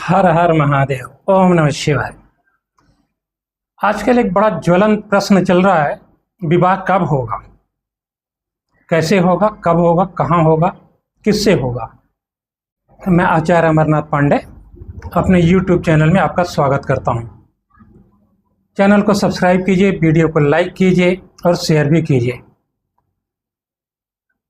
हर हर महादेव। ओम नमः शिवाय। आजकल एक बड़ा ज्वलंत प्रश्न चल रहा है, विवाह कब होगा, कैसे होगा, कब होगा, कहाँ होगा, किससे होगा। मैं आचार्य अमरनाथ पांडे अपने YouTube चैनल में आपका स्वागत करता हूँ। चैनल को सब्सक्राइब कीजिए, वीडियो को लाइक कीजिए और शेयर भी कीजिए।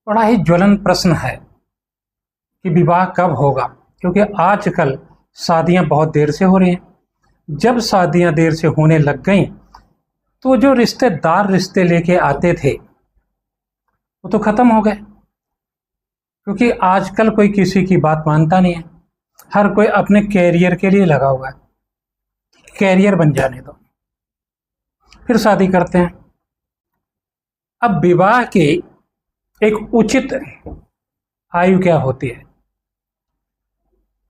बड़ा ही ज्वलंत प्रश्न है कि विवाह कब होगा, क्योंकि आजकल शादियां बहुत देर से हो रही हैं। जब शादियां देर से होने लग गई तो जो रिश्तेदार रिश्ते लेके आते थे वो तो खत्म हो गए, क्योंकि आजकल कोई किसी की बात मानता नहीं है। हर कोई अपने कैरियर के लिए लगा हुआ है, कैरियर बन जाने दो फिर शादी करते हैं। अब विवाह की एक उचित आयु क्या होती है?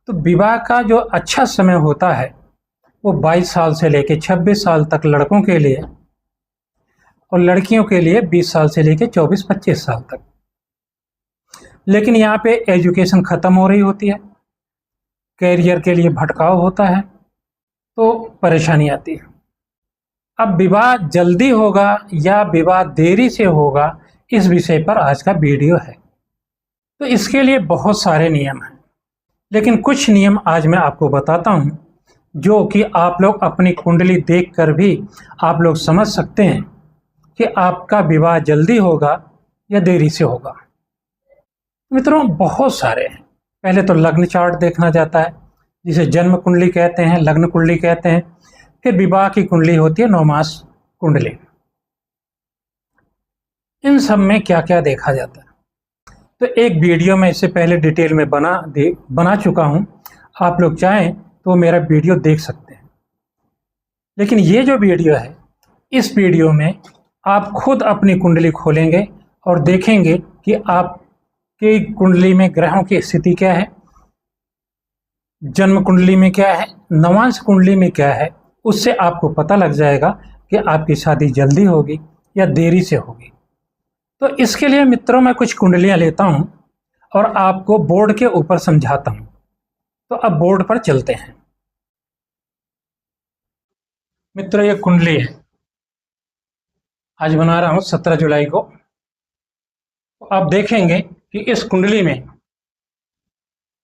तो विवाह का जो अच्छा समय होता है वो 22 साल से लेकर 26 साल तक लड़कों के लिए और लड़कियों के लिए 20 साल से लेकर 24-25 साल तक। लेकिन यहाँ पे एजुकेशन खत्म हो रही होती है, कैरियर के लिए भटकाव होता है, तो परेशानी आती है। अब विवाह जल्दी होगा या विवाह देरी से होगा, इस विषय पर आज का वीडियो है। तो इसके लिए बहुत सारे नियम हैं, लेकिन कुछ नियम आज मैं आपको बताता हूँ जो कि आप लोग अपनी कुंडली देखकर भी आप लोग समझ सकते हैं कि आपका विवाह जल्दी होगा या देरी से होगा। मित्रों, बहुत सारे हैं। पहले तो लग्न चार्ट देखना जाता है, जिसे जन्म कुंडली कहते हैं, लग्न कुंडली कहते हैं। फिर विवाह की कुंडली होती है नौमास कुंडली। इन सब में क्या क्या देखा जाता है तो एक वीडियो में इससे पहले डिटेल में बना चुका हूं। आप लोग चाहें तो मेरा वीडियो देख सकते हैं। लेकिन ये जो वीडियो है, इस वीडियो में आप खुद अपनी कुंडली खोलेंगे और देखेंगे कि आपकी कुंडली में ग्रहों की स्थिति क्या है, जन्म कुंडली में क्या है, नवांश कुंडली में क्या है। उससे आपको पता लग जाएगा कि आपकी शादी जल्दी होगी या देरी से होगी। तो इसके लिए मित्रों मैं कुछ कुंडलियां लेता हूं और आपको बोर्ड के ऊपर समझाता हूं। तो अब बोर्ड पर चलते हैं। मित्रों, ये कुंडली है, आज बना रहा हूं 17 जुलाई को। तो आप देखेंगे कि इस कुंडली में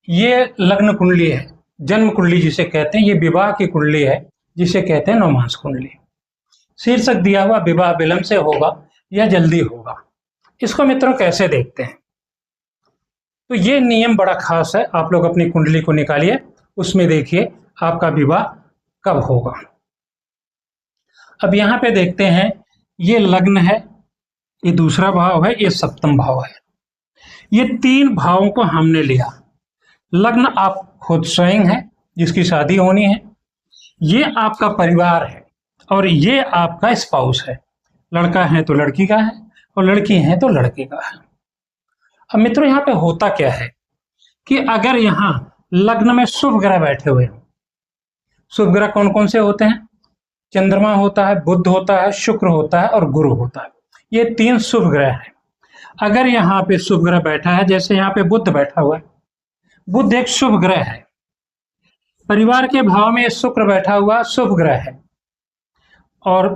ये लग्न कुंडली है, जन्म कुंडली जिसे कहते हैं। ये विवाह की कुंडली है जिसे कहते हैं नवमास कुंडली। शीर्षक दिया हुआ विवाह विलंब से होगा या जल्दी होगा। इसको मित्रों कैसे देखते हैं? तो ये नियम बड़ा खास है। आप लोग अपनी कुंडली को निकालिए, उसमें देखिए आपका विवाह कब होगा। अब यहाँ पे देखते हैं, ये लग्न है, ये दूसरा भाव है, ये सप्तम भाव है। ये तीन भावों को हमने लिया। लग्न आप खुद स्वयं है जिसकी शादी होनी है, ये आपका परिवार है और ये आपका स्पाउस है। लड़का है तो लड़की का है और लड़की है तो लड़के का है। अब मित्रों, यहाँ पे होता क्या है कि अगर यहाँ लग्न में शुभ ग्रह बैठे हुए हैं, शुभ ग्रह कौन कौन से होते हैं? चंद्रमा होता है, बुध होता है, शुक्र होता है और गुरु होता है। ये तीन शुभ ग्रह हैं। अगर यहाँ पे शुभ ग्रह बैठा है, जैसे यहाँ पे बुध बैठा हुआ है, बुध एक शुभ ग्रह है। परिवार के भाव में शुक्र बैठा हुआ शुभ ग्रह है और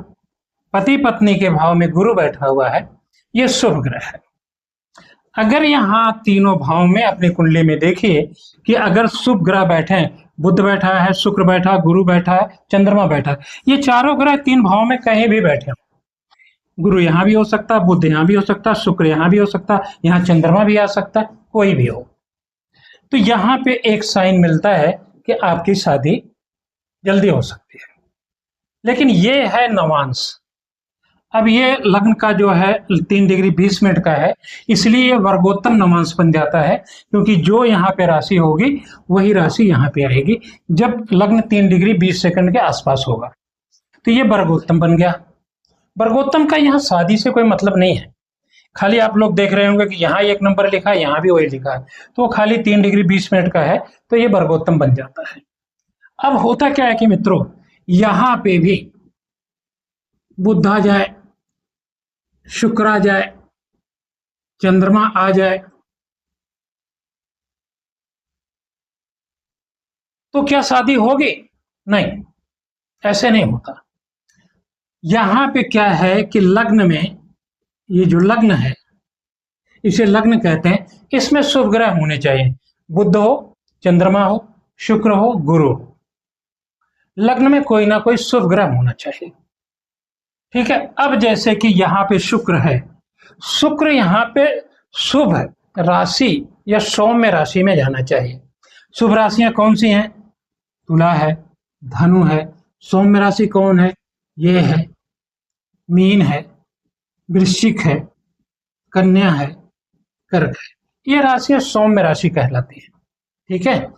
पति पत्नी के भाव में गुरु बैठा हुआ है, ये शुभ ग्रह है। अगर यहाँ तीनों भाव में अपनी कुंडली में देखिए कि अगर शुभ ग्रह बैठे हैं, बुध बैठा है, शुक्र बैठा है, गुरु बैठा है, चंद्रमा बैठा है, ये चारों ग्रह तीन भाव में कहीं भी बैठे हो, गुरु यहाँ भी हो सकता है, बुध यहाँ भी हो सकता है, शुक्र यहाँ भी हो सकता है, यहाँ चंद्रमा भी आ सकता है, कोई भी हो, तो यहाँ पे एक साइन मिलता है कि आपकी शादी जल्दी हो सकती है। लेकिन ये है नवांश। अब ये लग्न का जो है 3 डिग्री 20 मिनट का है, इसलिए ये वर्गोत्तम नवांश बन जाता है, क्योंकि जो यहाँ पे राशि होगी वही राशि यहाँ पे आएगी जब लग्न 3 डिग्री 20 सेकंड के आसपास होगा। तो ये वर्गोत्तम बन गया। वर्गोत्तम का यहाँ शादी से कोई मतलब नहीं है। खाली आप लोग देख रहे होंगे कि यहाँ एक नंबर लिखा है, यहाँ भी वही लिखा है, तो खाली 3 डिग्री 20 मिनट का है, तो ये वर्गोत्तम बन जाता है। अब होता क्या है कि मित्रों, यहाँ पे भी बुध आ जाए, शुक्र आ जाए, चंद्रमा आ जाए, तो क्या शादी होगी? नहीं, ऐसे नहीं होता। यहाँ पे क्या है कि लग्न में, ये जो लग्न है इसे लग्न कहते हैं, इसमें शुभ ग्रह होने चाहिए। बुध हो, चंद्रमा हो, शुक्र हो, गुरु हो। लग्न में कोई ना कोई शुभ ग्रह होना चाहिए। ठीक है। अब जैसे कि यहाँ पे शुक्र है, शुक्र यहाँ पे शुभ राशि या सौम्य राशि में जाना चाहिए। शुभ राशियां कौन सी हैं? तुला है, धनु है। सौम्य राशि कौन है? ये है, मीन है, वृश्चिक है, कन्या है, कर्क है। ये राशियां सौम्य राशि कहलाती है। ठीक है।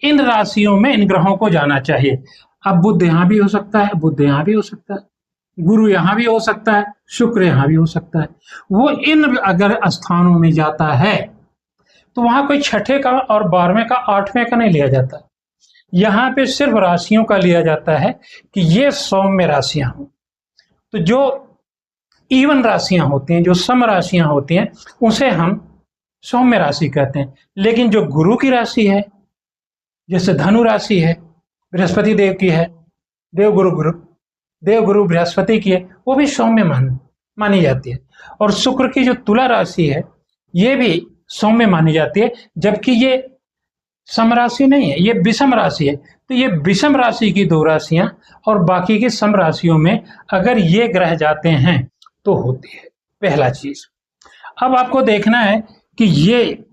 इन राशियों में इन ग्रहों को जाना चाहिए। अब बुध यहाँ भी हो सकता है, बुध यहाँ भी हो सकता है, गुरु यहाँ भी हो सकता है, शुक्र यहाँ भी हो सकता है। वो इन अगर स्थानों में जाता है तो वहां कोई छठे का और 12वें का 8वें का नहीं लिया जाता। यहाँ पे सिर्फ राशियों का लिया जाता है कि ये सौम्य राशियां हों। तो जो इवन राशियां होती हैं, जो सम राशियां होती हैं, उसे हम सौम्य राशि कहते हैं। लेकिन जो गुरु की राशि है, जैसे धनु राशि है, बृहस्पति देव की है, देवगुरु बृहस्पति की है, वो भी सौम्य मानी जाती है। और शुक्र की जो तुला राशि है, ये भी सौम्य मानी जाती है, जबकि ये सम राशि नहीं है, ये विषम राशि है। तो ये विषम राशि की दो राशियां और बाकी की सम राशियों में अगर ये ग्रह जाते हैं तो होती है, पहला चीज। अब आपको देखना है कि ये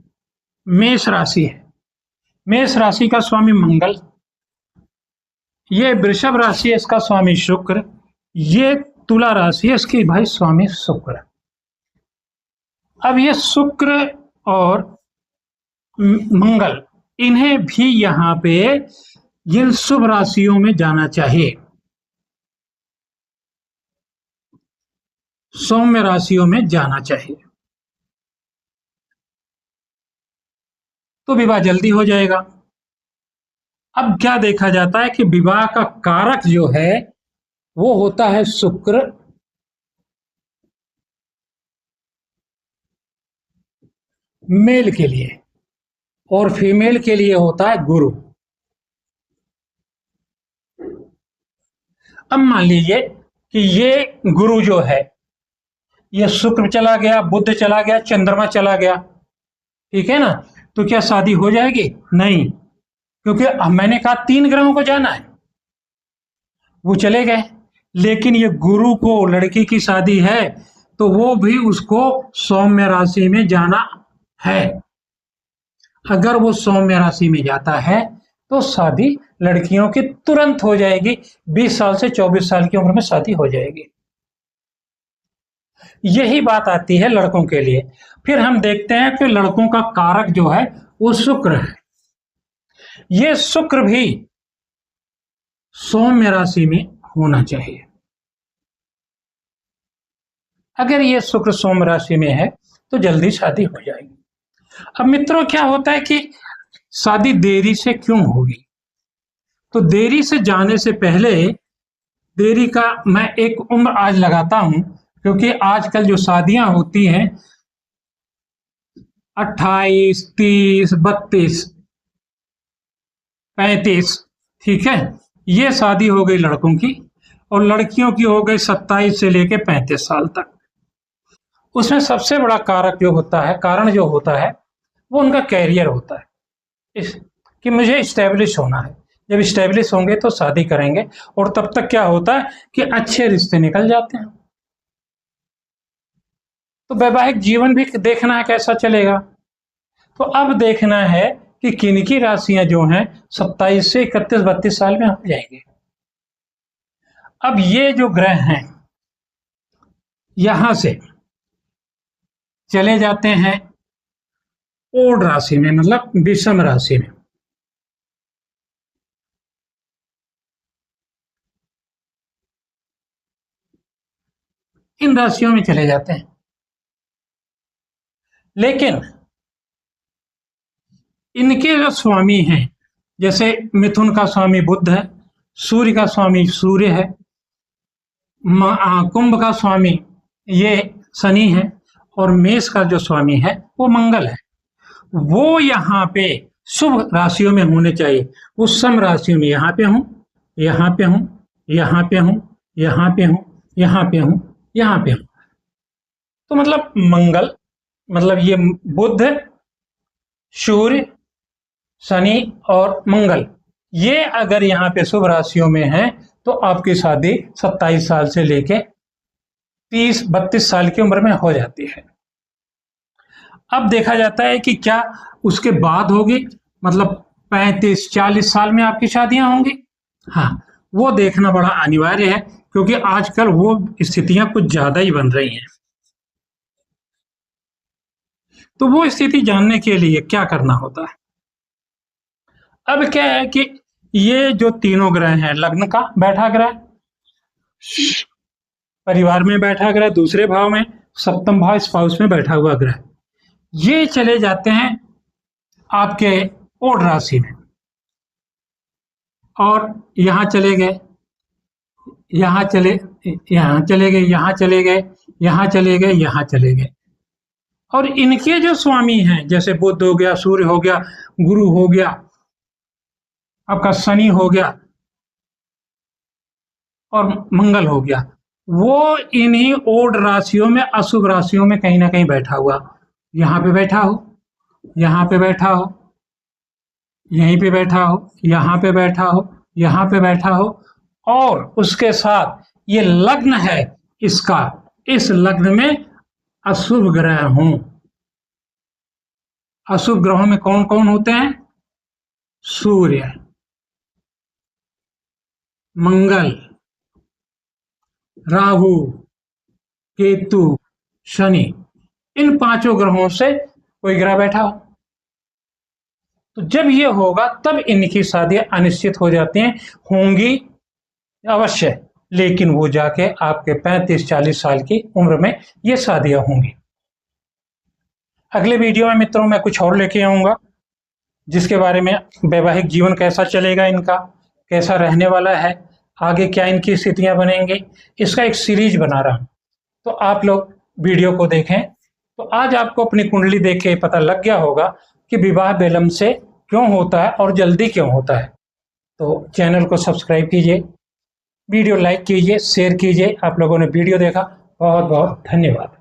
मेष राशि है, मेष राशि का स्वामी मंगल, ये वृषभ राशि है, इसका स्वामी शुक्र, ये तुला राशि है, इसकी भाई स्वामी शुक्र। अब ये शुक्र और मंगल, इन्हें भी यहां पे इन शुभ राशियों में जाना चाहिए, सौम्य राशियों में जाना चाहिए, तो विवाह जल्दी हो जाएगा। अब क्या देखा जाता है कि विवाह का कारक जो है वो होता है शुक्र, मेल के लिए, और फीमेल के लिए होता है गुरु। अब मान लीजिए कि ये गुरु जो है, ये शुक्र चला गया, बुध चला गया, चंद्रमा चला गया, ठीक है ना, तो क्या शादी हो जाएगी? नहीं, क्योंकि मैंने कहा 3 ग्रहों को जाना है, वो चले गए। लेकिन ये गुरु को लड़की की शादी है तो वो भी उसको सौम्य राशि में जाना है। अगर वो सौम्य राशि में जाता है तो शादी लड़कियों की तुरंत हो जाएगी, 20 साल से 24 साल की उम्र में शादी हो जाएगी। यही बात आती है लड़कों के लिए। फिर हम देखते हैं कि लड़कों का कारक जो है वो शुक्र है। ये शुक्र भी सौम्य राशि में होना चाहिए। अगर ये शुक्र सौम्य राशि में है तो जल्दी शादी हो जाएगी। अब मित्रों, क्या होता है कि शादी देरी से क्यों होगी? तो देरी से जाने से पहले, देरी का मैं एक उम्र आज लगाता हूं, क्योंकि आजकल जो शादियां होती हैं 28, 30, 32, 35, ठीक है, ये शादी हो गई लड़कों की, और लड़कियों की हो गई 27 से लेके 35 साल तक। उसमें सबसे बड़ा कारक जो होता है, कारण जो होता है, वो उनका कैरियर होता है, कि मुझे स्टैब्लिश होना है। जब स्टैब्लिश होंगे तो शादी करेंगे, और तब तक क्या होता है कि अच्छे रिश्ते निकल जाते हैं। तो वैवाहिक जीवन भी देखना है कैसा चलेगा। तो अब देखना है कि किनकी राशियां जो हैं 27 से 31, 32 साल में हो जाएंगे। अब ये जो ग्रह हैं यहां से चले जाते हैं ओड राशि में, मतलब विषम राशि में। इन राशियों में चले जाते हैं, लेकिन इनके जो स्वामी हैं, जैसे मिथुन का स्वामी बुध है, सूर्य का स्वामी सूर्य है, कुंभ का स्वामी ये शनि है, और मेष का जो स्वामी है वो मंगल है। वो यहाँ पे शुभ राशियों में होने चाहिए, वो सम राशियों में यहाँ पे हूँ, यहाँ पे हूँ, यहाँ पे हूँ, यहाँ पे हूँ, यहाँ पे हूँ, यहाँ पे हूँ। तो मतलब मंगल, मतलब ये बुध, सूर्य, शनि और मंगल, ये अगर यहाँ पे शुभ राशियों में है तो आपकी शादी 27 साल से लेके 30-32 साल की उम्र में हो जाती है। अब देखा जाता है कि क्या उसके बाद होगी, मतलब 35-40 साल में आपकी शादियां होंगी। हाँ, वो देखना बड़ा अनिवार्य है, क्योंकि आजकल वो स्थितियां कुछ ज्यादा ही बन रही हैं। तो वो स्थिति जानने के लिए क्या करना होता है? अब क्या है कि ये जो तीनों ग्रह हैं, लग्न का बैठा ग्रह, परिवार में बैठा ग्रह दूसरे भाव में, सप्तम भाव स्पाउस में बैठा हुआ ग्रह, ये चले जाते हैं आपके ओढ़ राशि में, और यहाँ चले गए, यहाँ चले, यहाँ चले गए, यहाँ चले गए, यहाँ चले गए, यहाँ चले गए। और इनके जो स्वामी हैं, जैसे बुध हो गया, सूर्य हो गया, गुरु हो गया, आपका शनि हो गया और मंगल हो गया, वो इन्हीं ओढ़ राशियों में, अशुभ राशियों में कहीं ना कहीं बैठा हुआ, यहाँ पे बैठा हो, यहाँ पे बैठा हो, यहीं पे बैठा हो, यहाँ पे बैठा हो, यहाँ पे बैठा हो, और उसके साथ ये लग्न है इसका, इस लग्न में अशुभ ग्रह हों। अशुभ ग्रहों में कौन कौन होते हैं? सूर्य, मंगल, राहु, केतु, शनि, इन पांचों ग्रहों से कोई ग्रह बैठा हो, तो जब ये होगा तब इनकी शादियां अनिश्चित हो जाती हैं। होंगी अवश्य, लेकिन वो जाके आपके 35-40 साल की उम्र में ये शादियां होंगी। अगले वीडियो में मित्रों मैं कुछ और लेके आऊंगा, जिसके बारे में वैवाहिक जीवन कैसा चलेगा इनका, कैसा रहने वाला है, आगे क्या इनकी स्थितियां बनेंगी, इसका एक सीरीज बना रहा हूं, तो आप लोग वीडियो को देखें। तो आज आपको अपनी कुंडली देख के पता लग गया होगा कि विवाह विलंब से क्यों होता है और जल्दी क्यों होता है। तो चैनल को सब्सक्राइब कीजिए, वीडियो लाइक कीजिए, शेयर कीजिए। आप लोगों ने वीडियो देखा, बहुत बहुत धन्यवाद।